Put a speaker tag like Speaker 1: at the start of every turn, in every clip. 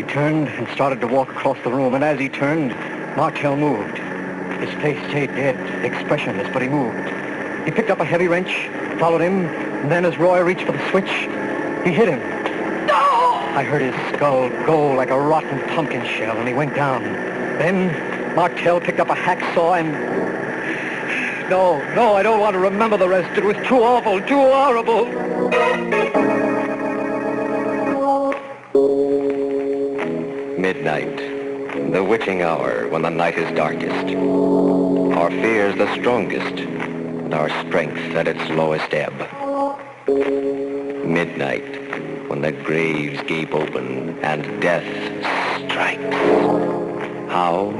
Speaker 1: turned and started to walk across the room, and as he turned, Martell moved. His face stayed dead, expressionless, but he moved. He picked up a heavy wrench, followed him, and then as Roy reached for the switch, he hit him. No! I heard his skull go like a rotten pumpkin shell, and he went down. Then Martell picked up a hacksaw and... No, I don't want to remember the rest. It was too awful, too horrible.
Speaker 2: Midnight, the witching hour when the night is darkest. Our fears the strongest, and our strength at its lowest ebb. Midnight, when the graves gape open and death strikes. How?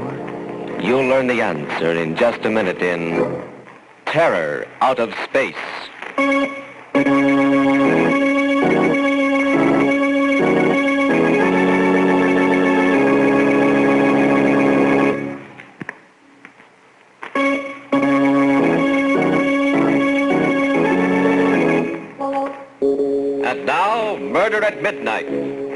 Speaker 2: You'll learn the answer in just a minute in Terror Out of Space. And now, Murder at Midnight.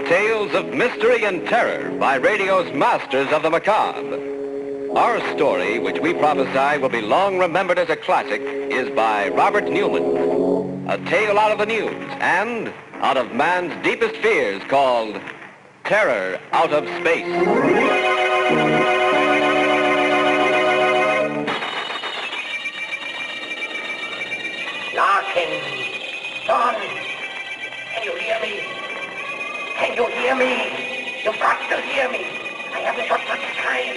Speaker 2: Tales of mystery and terror by radio's masters of the macabre. Our story, which we prophesy will be long remembered as a classic, is by Robert Newman. A tale out of the news and out of man's deepest fears called Terror Out of Space.
Speaker 3: Larkin! Don! Can you hear me? Can you hear me? You've got to hear me. I haven't got much time.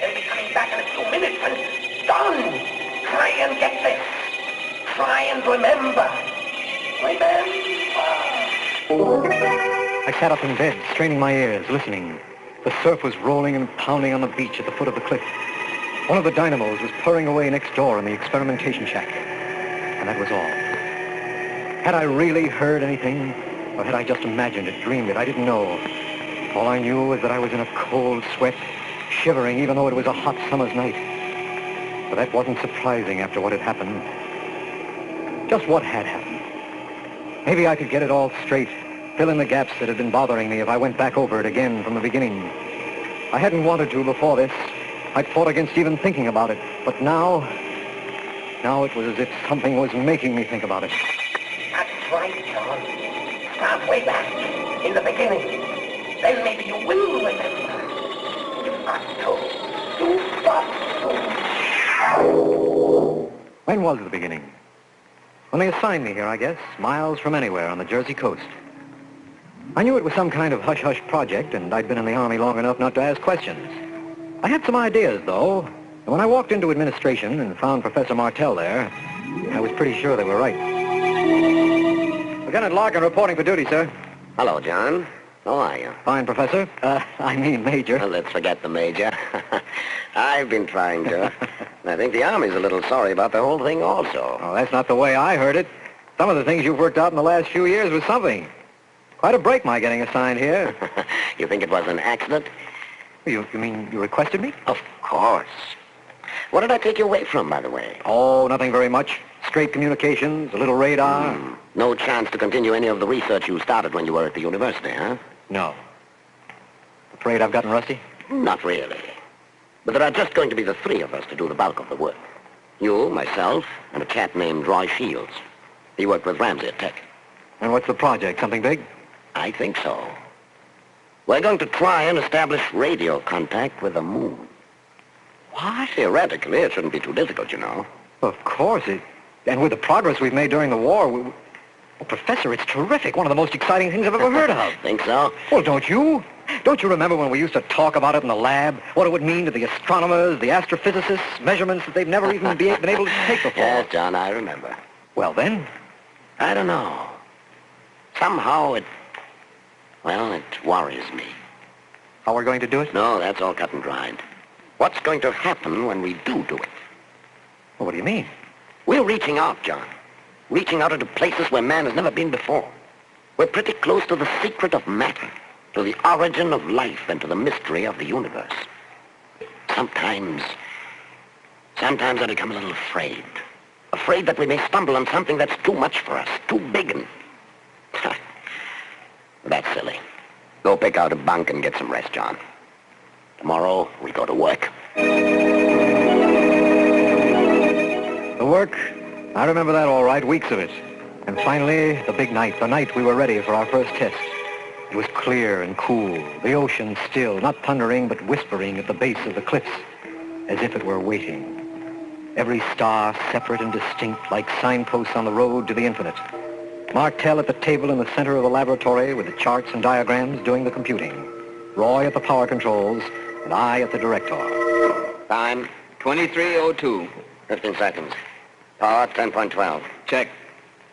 Speaker 3: They'll be coming back in a few minutes and... Don! Try and get this. Try and remember.
Speaker 1: I sat up in bed, straining my ears, listening. The surf was rolling and pounding on the beach at the foot of the cliff. One of the dynamos was purring away next door in the experimentation shack. And that was all. Had I really heard anything? Or had I just imagined it, dreamed it? I didn't know. All I knew was that I was in a cold sweat, shivering even though it was a hot summer's night. But that wasn't surprising after what had happened. Just what had happened. Maybe I could get it all straight, fill in the gaps that had been bothering me if I went back over it again from the beginning. I hadn't wanted to before this. I'd fought against even thinking about it. But now it was as if something was making me think about it.
Speaker 3: That's right, John. Start way back, in the beginning. Then maybe you will remember. You've got to. You've got to.
Speaker 1: When was the beginning? When they assigned me here, I guess, miles from anywhere on the Jersey coast. I knew it was some kind of hush-hush project, and I'd been in the Army long enough not to ask questions. I had some ideas, though, and when I walked into administration and found Professor Martell there, I was pretty sure they were right. Lieutenant Larkin reporting for duty, sir.
Speaker 4: Hello, John. How are you?
Speaker 1: Fine, Professor. I mean Major.
Speaker 4: Well, let's forget the Major. I've been trying to. I think the Army's a little sorry about the whole thing also.
Speaker 1: Oh, that's not the way I heard it. Some of the things you've worked out in the last few years was something. Quite a break, my getting assigned here.
Speaker 4: You think it was an accident?
Speaker 1: You mean you requested me?
Speaker 4: Of course. What did I take you away from, by the way?
Speaker 1: Oh, nothing very much. Straight communications, a little radar.
Speaker 4: No chance to continue any of the research you started when you were at the university, huh?
Speaker 1: No. Afraid I've gotten rusty?
Speaker 4: Not really. But there are just going to be the three of us to do the bulk of the work. You, myself, and a chap named Roy Shields. He worked with Ramsey at Tech.
Speaker 1: And what's the project? Something big?
Speaker 4: I think so. We're going to try and establish radio contact with the moon.
Speaker 1: What?
Speaker 4: Theoretically, it shouldn't be too difficult, you know.
Speaker 1: Of course. And with the progress we've made during the war, well, Professor, it's terrific. One of the most exciting things I've ever heard of.
Speaker 4: Think so?
Speaker 1: Well, don't you? Don't you remember when we used to talk about it in the lab? What it would mean to the astronomers, the astrophysicists, measurements that they've never even been able to take before?
Speaker 4: Yes, John, I remember.
Speaker 1: Well, then?
Speaker 4: I don't know. Somehow it worries me.
Speaker 1: How we're going to do it?
Speaker 4: No, that's all cut and dried. What's going to happen when we do it?
Speaker 1: Well, what do you mean?
Speaker 4: We're reaching out, John. Reaching out into places where man has never been before. We're pretty close to the secret of matter, to the origin of life, and to the mystery of the universe. Sometimes I become a little afraid. Afraid that we may stumble on something that's too much for us, too big and... That's silly. Go pick out a bunk and get some rest, John. Tomorrow, we go to work.
Speaker 1: The work? I remember that all right, weeks of it. And finally, the big night, the night we were ready for our first test. It was clear and cool, the ocean still, not thundering but whispering at the base of the cliffs, as if it were waiting. Every star separate and distinct like signposts on the road to the infinite. Martell at the table in the center of the laboratory with the charts and diagrams doing the computing. Roy at the power controls, and I at the director.
Speaker 4: Time?
Speaker 2: 23:02.
Speaker 4: 15 seconds. Power, 10.12.
Speaker 2: Check.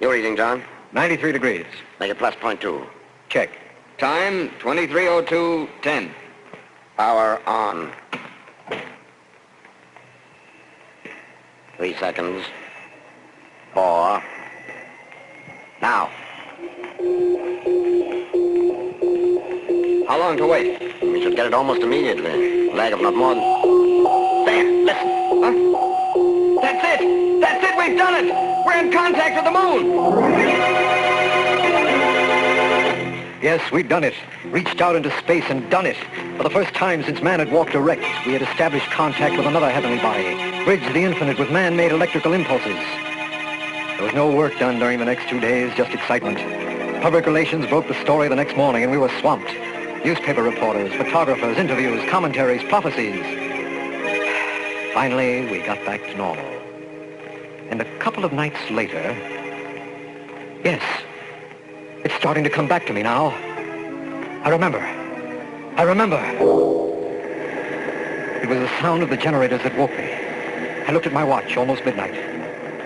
Speaker 4: Your reading, John?
Speaker 1: 93 degrees.
Speaker 4: Make it plus 0.2.
Speaker 1: Check.
Speaker 2: Time, 23:02:10.
Speaker 4: Power on. 3 seconds. 4. Now.
Speaker 2: How long to wait?
Speaker 4: We should get it almost immediately. Lag of not more than... There, listen.
Speaker 2: Huh? That's it! That's it! We've done it! We're in contact with the moon!
Speaker 1: Yes, we'd done it. Reached out into space and done it. For the first time since man had walked erect, we had established contact with another heavenly body, bridged the infinite with man-made electrical impulses. There was no work done during the next 2 days, just excitement. Public relations broke the story the next morning, and we were swamped. Newspaper reporters, photographers, interviews, commentaries, prophecies. Finally, we got back to normal. And a couple of nights later... Yes, it's starting to come back to me now. I remember. It was the sound of the generators that woke me. I looked at my watch, almost midnight.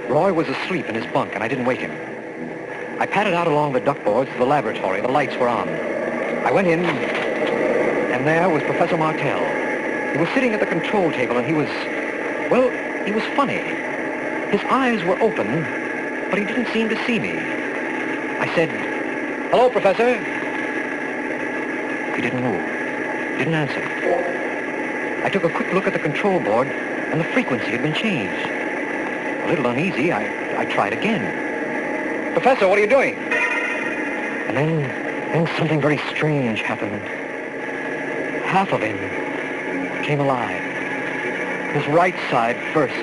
Speaker 1: Roy was asleep in his bunk, and I didn't wake him. I padded out along the duckboards to the laboratory. The lights were on. I went in, and there was Professor Martell. He was sitting at the control table, and he was funny. His eyes were open, but he didn't seem to see me. I said, "Hello, Professor." He didn't move. Didn't answer. I took a quick look at the control board, and the frequency had been changed. A little uneasy, I tried again. "Professor, what are you doing?" And then something very strange happened. Half of him came alive. His right side first.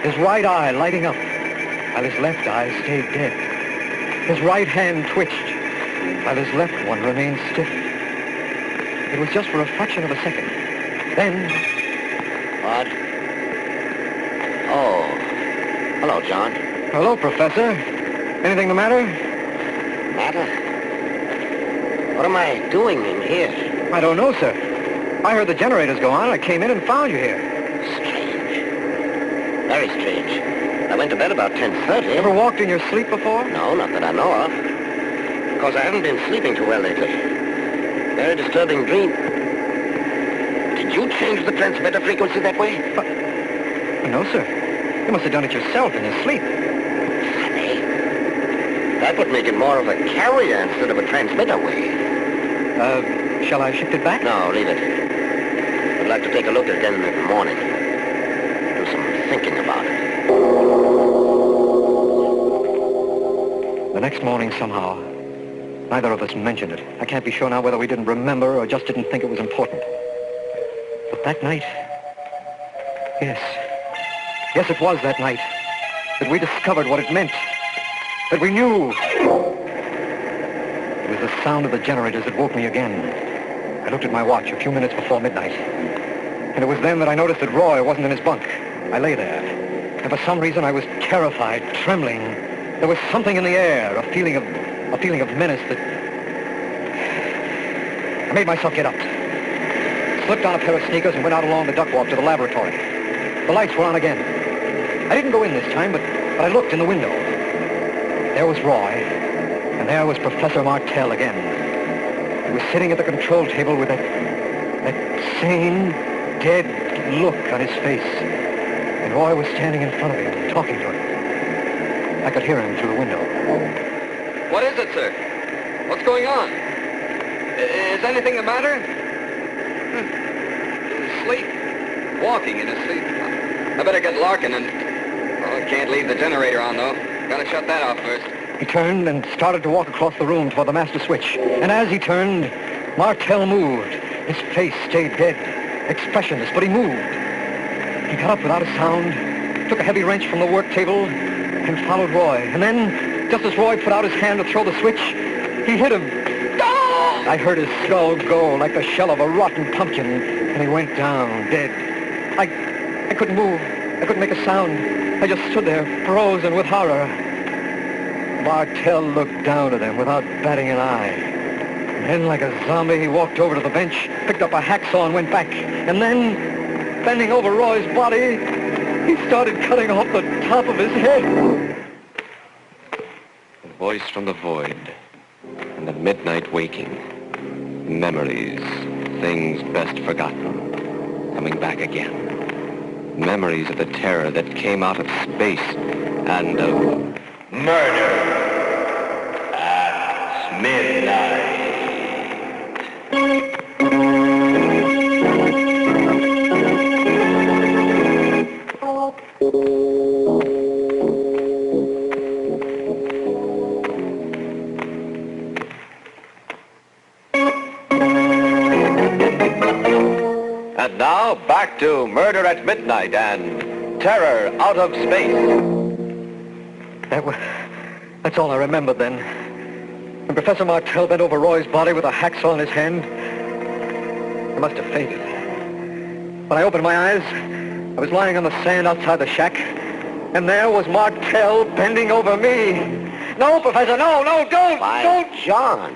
Speaker 1: His right eye lighting up, while his left eye stayed dead. His right hand twitched, while his left one remained stiff. It was just for a fraction of a second. Then...
Speaker 4: What? Oh. Hello, John.
Speaker 1: Hello, Professor. Anything the matter?
Speaker 4: Matter? What am I doing in here?
Speaker 1: I don't know, sir. I heard the generators go on. I came in and found you here.
Speaker 4: Strange. Very strange. I went to bed about 10:30.
Speaker 1: Ever walked in your sleep before?
Speaker 4: No, not that I know of. Of course, I haven't been sleeping too well lately. Very disturbing dream. Did you change the transmitter frequency that way?
Speaker 1: No, sir. You must have done it yourself in your sleep.
Speaker 4: Funny. That would make it more of a carrier instead of a transmitter wave.
Speaker 1: Shall I shift it back?
Speaker 4: No, leave it. I'd like to take a look again in the morning. Do some thinking about it.
Speaker 1: The next morning, somehow, neither of us mentioned it. I can't be sure now whether we didn't remember or just didn't think it was important. But that night... Yes, it was that night that we discovered what it meant. That we knew. It was the sound of the generators that woke me again. I looked at my watch a few minutes before midnight. And it was then that I noticed that Roy wasn't in his bunk. I lay there. And for some reason I was terrified, trembling. There was something in the air, a feeling of menace that... I made myself get up. Slipped on a pair of sneakers and went out along the duck walk to the laboratory. The lights were on again. I didn't go in this time, but I looked in the window. There was Roy, and there was Professor Martell again. He was sitting at the control table with that same, dead look on his face. And Roy was standing in front of him, talking to him. I could hear him through the window.
Speaker 2: What is it, sir? What's going on? Is anything the matter? In his sleep. Walking in his sleep. I better get Larkin and... Oh, I can't leave the generator on, though. Gotta shut that off first.
Speaker 1: He turned and started to walk across the room toward the master switch. And as he turned, Martell moved. His face stayed dead, expressionless, but he moved. He got up without a sound, took a heavy wrench from the work table, and followed Roy. And then, just as Roy put out his hand to throw the switch, he hit him. I heard his skull go like the shell of a rotten pumpkin, and he went down, dead. I couldn't move. I couldn't make a sound. I just stood there, frozen with horror. Martell looked down at him without batting an eye. And then, like a zombie, he walked over to the bench, picked up a hacksaw and went back. And then, bending over Roy's body, he started cutting off the top of his head.
Speaker 2: A voice from the void, and the midnight waking. Memories, things best forgotten, coming back again. Memories of the terror that came out of space and of murder at midnight. And now, back to Murder at Midnight and Terror Out of Space.
Speaker 1: That's all I remembered then. When Professor Martell bent over Roy's body with a hacksaw in his hand, I must have fainted. When I opened my eyes, I was lying on the sand outside the shack, and there was Martell bending over me. No, Professor, no, don't! Don't!
Speaker 4: John,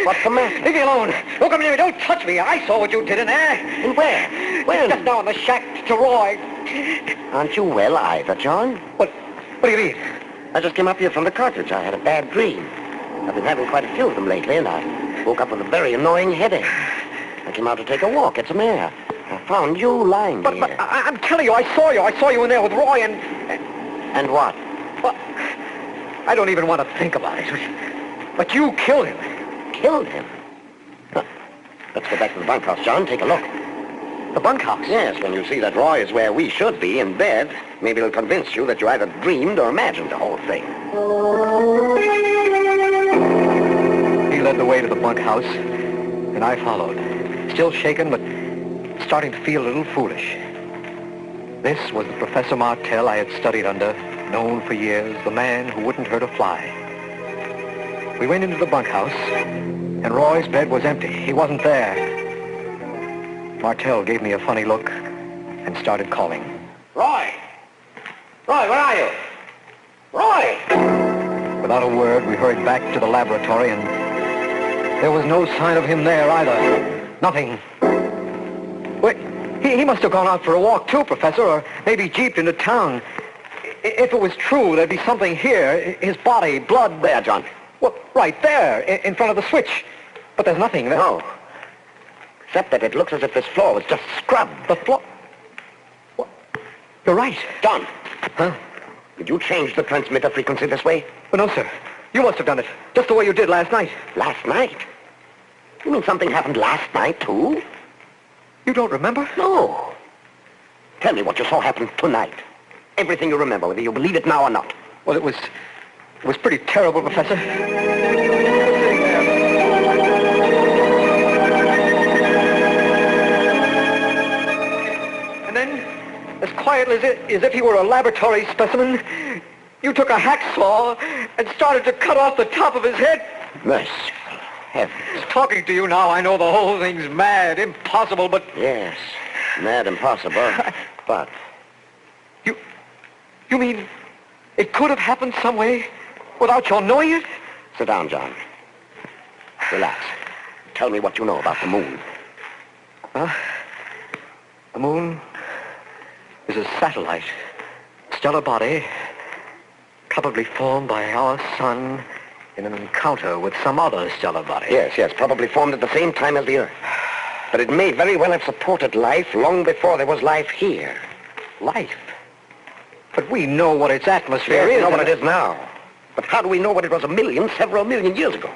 Speaker 4: what's the matter?
Speaker 1: Leave me alone. Don't come near me. Don't touch me. I saw what you did in there.
Speaker 4: And where? Where?
Speaker 1: Just now in the shack to Roy.
Speaker 4: Aren't you well either, John?
Speaker 1: What do you mean?
Speaker 4: I just came up here from the cottage. I had a bad dream. I've been having quite a few of them lately, and I woke up with a very annoying headache. I came out to take a walk, get some air. I found you lying here.
Speaker 1: But I'm telling you, I saw you. I saw you in there with Roy and...
Speaker 4: And what?
Speaker 1: Well, I don't even want to think about it. But you killed him.
Speaker 4: Killed him? Huh. Let's go back to the bunkhouse, John. Take a look.
Speaker 1: The bunkhouse?
Speaker 4: Yes, when you see that Roy is where we should be, in bed, maybe it'll convince you that you either dreamed or imagined the whole thing.
Speaker 1: He led the way to the bunkhouse, and I followed. Still shaken, but starting to feel a little foolish. This was the Professor Martell I had studied under, known for years, the man who wouldn't hurt a fly. We went into the bunkhouse, and Roy's bed was empty. He wasn't there. Martell gave me a funny look and started calling.
Speaker 4: Roy! Roy, where are you? Roy!
Speaker 1: Without a word, we hurried back to the laboratory, and there was no sign of him there either. Nothing. Wait, he must have gone out for a walk too, Professor, or maybe jeeped into town. If it was true, there'd be something here. His body, blood...
Speaker 4: There, John.
Speaker 1: Well, right there, in front of the switch. But there's nothing there.
Speaker 4: No. Except that it looks as if this floor was just scrubbed.
Speaker 1: The floor... What? You're right.
Speaker 4: John.
Speaker 1: Huh?
Speaker 4: Did you change the transmitter frequency this way?
Speaker 1: Oh, no, sir. You must have done it. Just the way you did last night.
Speaker 4: Last night? You mean something happened last night, too?
Speaker 1: You don't remember?
Speaker 4: No. Tell me what you saw happen tonight. Everything you remember, whether you believe it now or not.
Speaker 1: Well, it was pretty terrible, Professor. And then, as quietly as if he were a laboratory specimen, you took a hacksaw and started to cut off the top of his head.
Speaker 4: Merciful heavens.
Speaker 1: Talking to you now, I know the whole thing's mad, impossible, but...
Speaker 4: Yes, mad impossible, but...
Speaker 1: You mean it could have happened some way without your knowing it?
Speaker 4: Sit down, John. Relax. Tell me what you know about the moon.
Speaker 1: The moon is a satellite, stellar body, probably formed by our sun in an encounter with some other stellar body.
Speaker 4: Yes, probably formed at the same time as the Earth. But it may very well have supported life long before there was life here.
Speaker 1: Life? But we know what its atmosphere is.
Speaker 4: We know what it is now. But how do we know what it was several million years ago?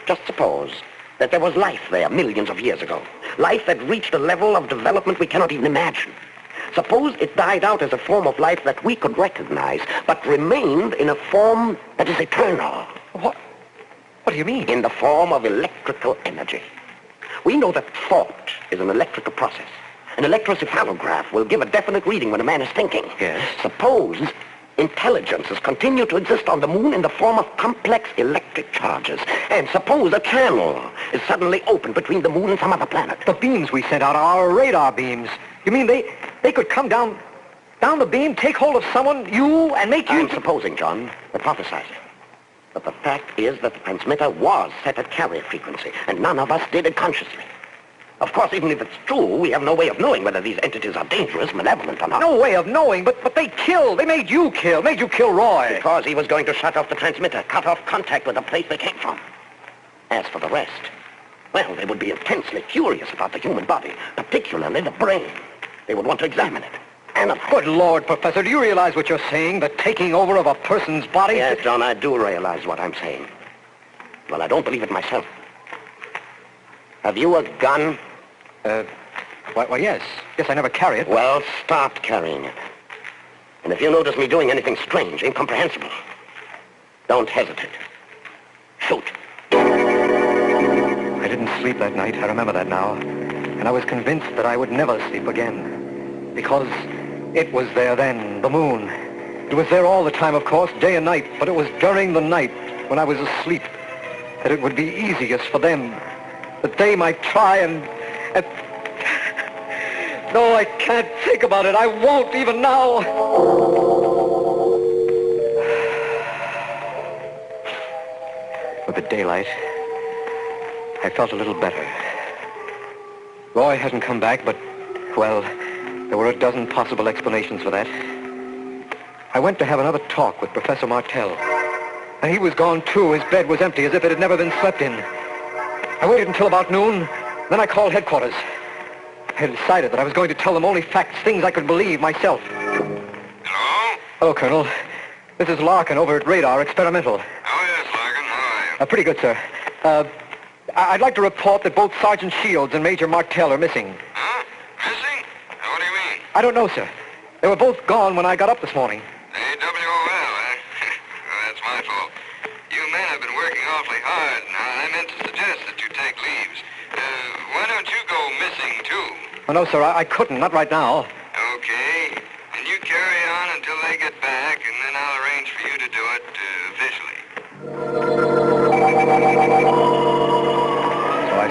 Speaker 4: Just suppose, that there was life there millions of years ago. Life that reached a level of development we cannot even imagine. Suppose it died out as a form of life that we could recognize, but remained in a form that is eternal.
Speaker 1: What What do you mean?
Speaker 4: In the form of electrical energy. We know that thought is an electrical process. An electrocephalograph will give a definite reading when a man is thinking.
Speaker 1: Yes.
Speaker 4: Suppose intelligences continue to exist on the moon in the form of complex electric charges. And suppose a channel is suddenly opened between the moon and some other planet.
Speaker 1: The beams we sent out are our radar beams. You mean they could come down the beam, take hold of someone, you, and make you...
Speaker 4: I'm supposing, John, hypothesizing. But the fact is that the transmitter was set at carrier frequency, and none of us did it consciously. Of course, even if it's true, we have no way of knowing whether these entities are dangerous, malevolent, or not.
Speaker 1: No way of knowing, but they killed. They made you kill Roy.
Speaker 4: Because he was going to shut off the transmitter, cut off contact with the place they came from. As for the rest, well, they would be intensely curious about the human body, particularly the brain. They would want to examine it. And
Speaker 1: Good Lord, Professor, do you realize what you're saying? The taking over of a person's body?
Speaker 4: Yes, John, I do realize what I'm saying. Well, I don't believe it myself. Have you a gun?
Speaker 1: Why, yes. Yes, I never carry it.
Speaker 4: Well, start carrying it. And if you notice me doing anything strange, incomprehensible, don't hesitate. Shoot.
Speaker 1: I didn't sleep that night. I remember that now. And I was convinced that I would never sleep again. Because it was there then, the moon. It was there all the time, of course, day and night. But it was during the night, when I was asleep, that it would be easiest for them. That they might try and... No, I can't think about it. I won't even now. With the daylight, I felt a little better. Roy hadn't come back, but, well, there were a dozen possible explanations for that. I went to have another talk with Professor Martell. And he was gone, too. His bed was empty, as if it had never been slept in. I waited until about noon. Then I called headquarters. I had decided that I was going to tell them only facts, things I could believe myself.
Speaker 5: Hello?
Speaker 1: Hello, Colonel. This is Larkin over at Radar Experimental.
Speaker 5: Oh, yes, Larkin. How are you?
Speaker 1: Pretty good, sir. I'd like to report that both Sergeant Shields and Major Martell are missing.
Speaker 5: Huh? Missing? What do you mean?
Speaker 1: I don't know, sir. They were both gone when I got up this morning.
Speaker 5: AWOL, eh? Well, that's my fault. You men have been working awfully hard. Now, I meant to suggest that you take leaves. Why don't you go missing, too?
Speaker 1: Oh, no, sir, I couldn't. Not right now.
Speaker 5: Okay. And you carry on until they get back, and then I'll arrange for you to do it officially.
Speaker 1: So I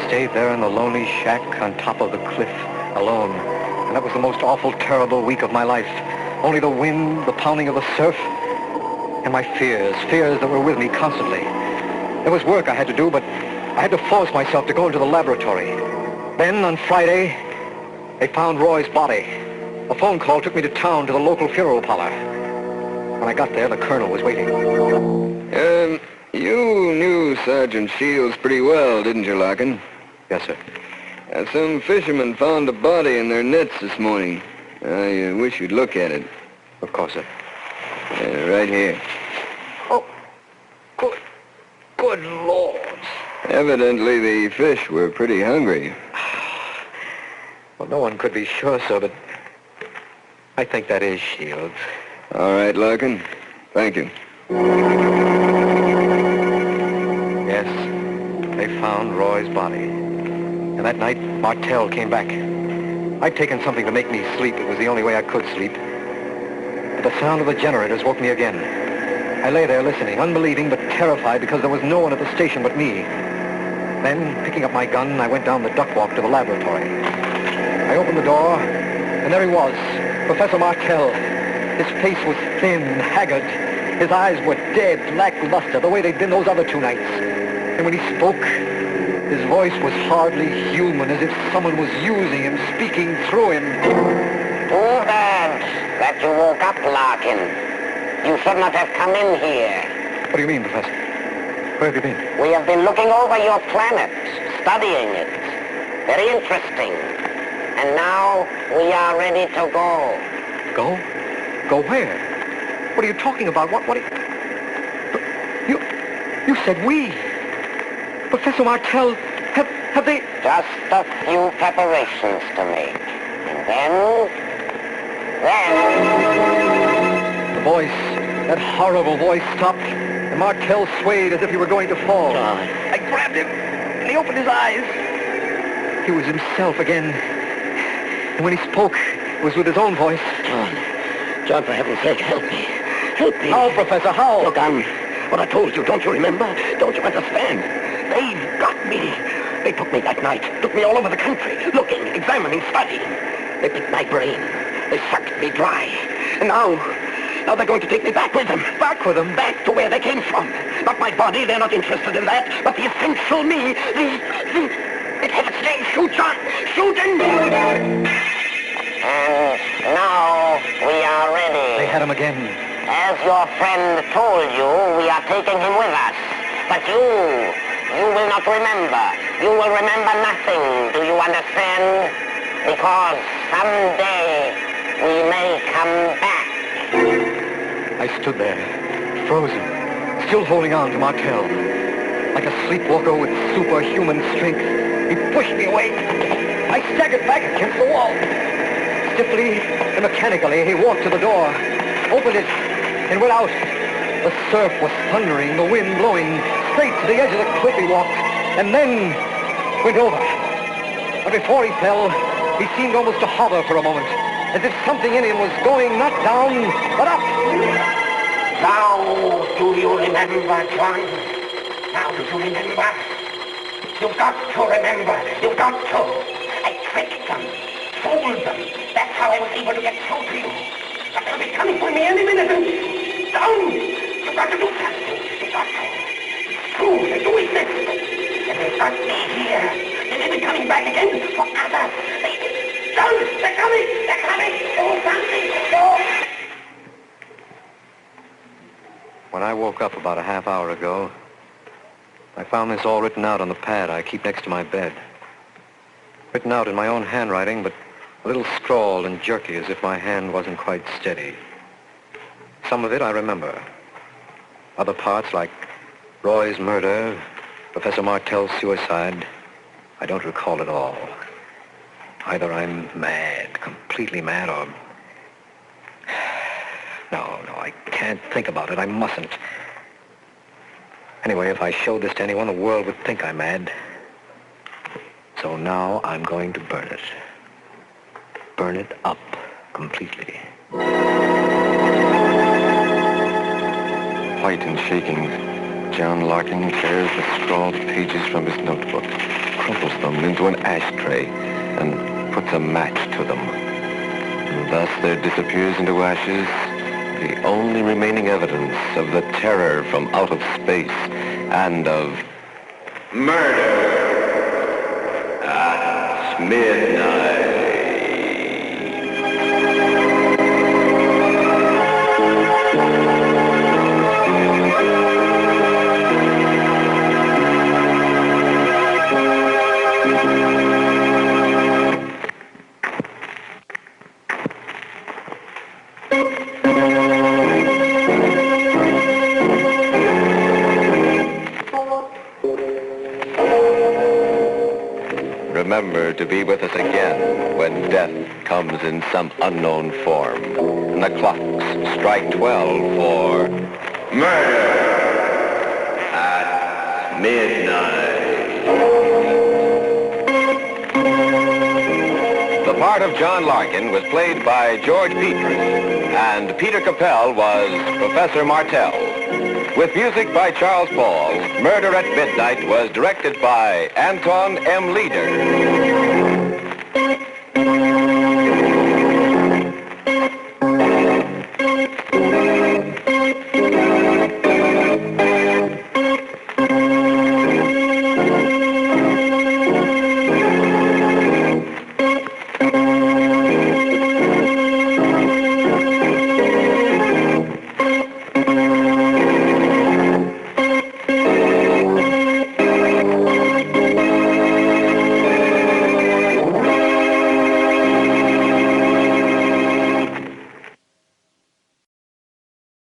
Speaker 1: stayed there in the lonely shack on top of the cliff, alone. And that was the most awful, terrible week of my life. Only the wind, the pounding of the surf, and my fears that were with me constantly. There was work I had to do, but I had to force myself to go into the laboratory. Then, on Friday, they found Roy's body. A phone call took me to town to the local funeral parlor. When I got there, the colonel was waiting.
Speaker 5: You knew Sergeant Shields pretty well, didn't you, Larkin?
Speaker 1: Yes, sir.
Speaker 5: Some fishermen found a body in their nets this morning. I wish you'd look at it.
Speaker 1: Of course, sir.
Speaker 5: Right here.
Speaker 1: Oh, good Lord.
Speaker 5: Evidently, the fish were pretty hungry.
Speaker 1: Well, no one could be sure, sir, but I think that is Shields.
Speaker 5: All right, Larkin. Thank you.
Speaker 1: Yes, they found Roy's body. And that night, Martell came back. I'd taken something to make me sleep. It was the only way I could sleep. But the sound of the generators woke me again. I lay there listening, unbelieving but terrified because there was no one at the station but me. Then, picking up my gun, I went down the duck walk to the laboratory. I opened the door, and there he was, Professor Martell. His face was thin, haggard. His eyes were dead, lackluster, the way they'd been those other 2 nights. And when he spoke, his voice was hardly human, as if someone was using him, speaking through him.
Speaker 4: Too bad that you woke up, Larkin. You should not have come in here.
Speaker 1: What do you mean, Professor? Where have you been?
Speaker 4: We have been looking over your planet, studying it. Very interesting. And now we are ready to go.
Speaker 1: Go? Go where? What are you talking about? What You said we. Professor Martell, have they...
Speaker 4: Just a few preparations to make. And then...
Speaker 1: The voice, that horrible voice stopped, and and Martell swayed as if he were going to fall.
Speaker 4: John.
Speaker 3: I grabbed him, and he opened his eyes.
Speaker 1: He was himself again. And when he spoke, it was with his own voice.
Speaker 4: John, for heaven's sake, help me. Help me.
Speaker 1: How, Professor, how?
Speaker 4: Look, what I told you, don't you remember? Don't you understand? They've got me. They took me that night, took me all over the country, looking, examining, studying. They picked my brain. They sucked me dry. And now they're going to take me back with them.
Speaker 1: Back with them?
Speaker 4: Back to where they came from. Not my body, they're not interested in that, but the essential me, it has its name. Shoot, John! Shoot him!
Speaker 6: And now we are ready.
Speaker 1: They had him again.
Speaker 6: As your friend told you, we are taking him with us. But you will not remember. You will remember nothing, do you understand? Because someday we may come back.
Speaker 1: I stood there, frozen, still holding on to Martell. Like a sleepwalker with superhuman strength, he pushed me away. I staggered back against the wall. Stiffly and mechanically, he walked to the door, opened it, and went out. The surf was thundering, the wind blowing. Straight to the edge of the cliff he walked, and then went over. But before he fell, he seemed almost to hover for a moment, as if something in him was going not down, but up.
Speaker 3: Now do you remember, John? Now do you remember? You've got to remember. You've got to. I tricked them, fooled them. That's how I was able to get through to you. But they'll be coming for me any minute. And down. You've got to do something. You've got to. It's true. They do exist. And they've got me here. They may be coming back again for others. John, they're coming. They're coming. Do something. Do.
Speaker 1: When I woke up about a half hour ago, I found this all written out on the pad I keep next to my bed. Written out in my own handwriting, but a little scrawled and jerky, as if my hand wasn't quite steady. Some of it I remember. Other parts, like Roy's murder, Professor Martell's suicide, I don't recall at all. Either I'm mad, completely mad, or... No, I can't think about it. I mustn't. Anyway, if I showed this to anyone, the world would think I'm mad. So now I'm going to burn it. Burn it up completely.
Speaker 7: White and shaking, John Larkin tears the scrawled pages from his notebook, crumples them into an ashtray, and puts a match to them. And thus there disappears into ashes the only remaining evidence of the terror from out of space and of murder at midnight. Remember to be with us again when death comes in some unknown form. And the clocks strike 12 for murder at midnight.
Speaker 2: The part of John Larkin was played by George Petrie, and Peter Capell was Professor Martell. With music by Charles Paul, Murder at Midnight was directed by Anton M.